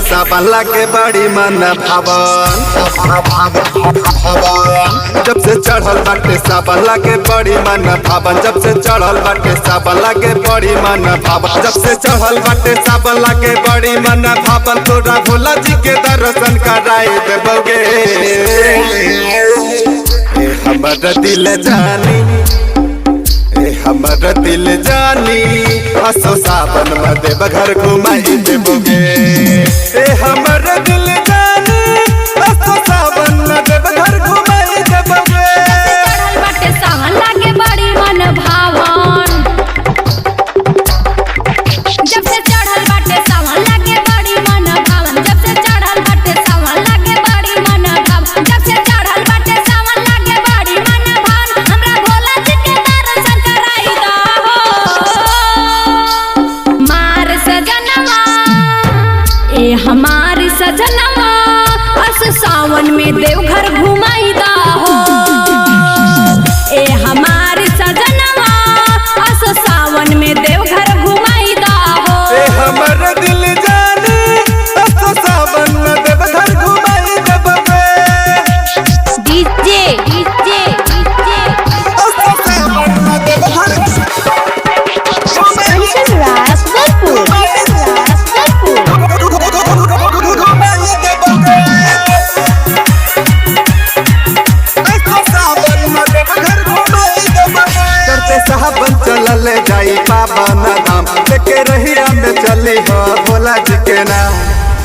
सावन लागे बड़ी मन भावन, जब से चढ़ल बाटे सावन लागे बड़ी मन भावन, जब से चढ़ल बाटे सावन लागे बड़ी मन भावन, जब से चढ़ल बाटे सावन लागे बड़ी मन भावन। तोरा भोला जी के दर्शन कराए देबोगे हमर दिल जानी, हमर दिल जानी। असो सावन में देव घर घुमाई देबोगे हमर दिल जानी। असो सावन में देव घर घुमाई देबोगे। चढ़ल बाटे सावन लागे बड़ी मन भावन, जब से चढ़ल बाटे सावन लागे बड़ी मन भावन, जब से चढ़ल बाटे सावन लागे बड़ी मन भावन, जब से चढ़ल बाटे सावन लागे बड़ी मन भावन। हमरा भोला जी के दर्शन कराई दा हो मार सजनवा, ए हमारी सजनवा। अस सावन में देवघर घुमाई दा हो ए हमारी सजनवा। अस सावन में देवघर घुमाई दा हो हमर दिल जानी। असो सावन में देवघर घुमाई देबोगे। डीजे असो सावन में देवघर सावन चलल जाई पावन धाम, लेके रहिया में चली हो भोला जी के नाम,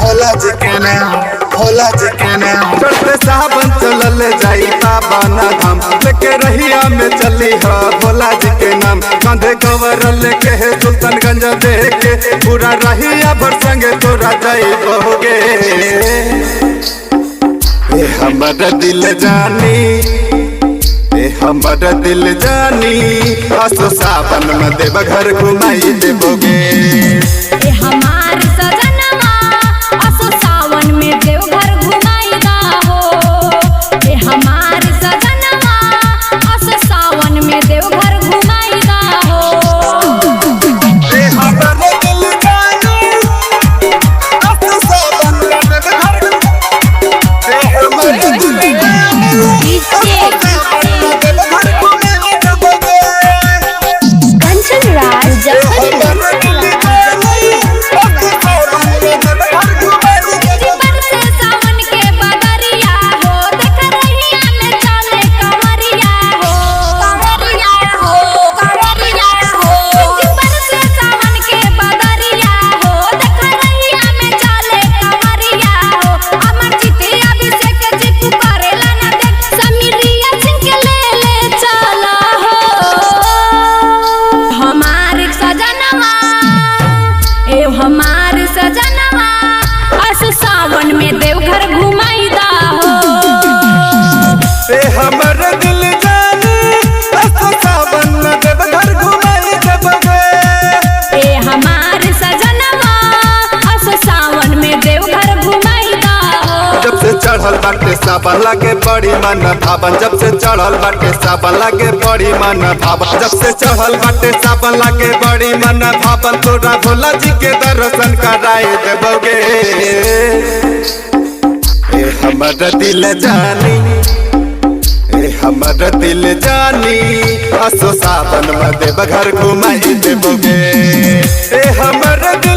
भोला जी के नाम, भोला जी के नाम। चढ़ते सावन चलल जाई पावन धाम, लेके रहिया में चली हो भोला जी के नाम। कांधे कवर लेके सुल्तानगंज देके पूरा रहिया भर संगे तोरा जाई बहोगे हमर दिल जानी, हमर दिल जानी। असो सावन में देव घर घुमाई देबोगे ए हमार सजनवा। असो सावन में देवघर घुमाई दा हो ए हमार सजनवा। असो सावन में देवघर घुमाई दा हो हमर दिल जानी। असो सावन में देव घर हमर दिल हमार सजनवा। अस सावन में देवघर घुमाई दा हो हमर दिल जानी। असो सावन में देवघर घुमाई देबोगे ए हमार सजनवा। अस सावन में देवघर घुमाई दा हो जब से चढ़ल बाटे सावन लागे बड़ी मन भावन, जब से चढ़ल बाटे सावन लागे बड़ी मन भावन, जब से चढ़ल बाटे सावन लागे बड़ी मन भावन। तोरा भोला जी के दर्शन कराए देबोगे हमर दिल जानी, हमर दिल जानी। असो सावन में देव घर घुमाई देबोगे हमर दिल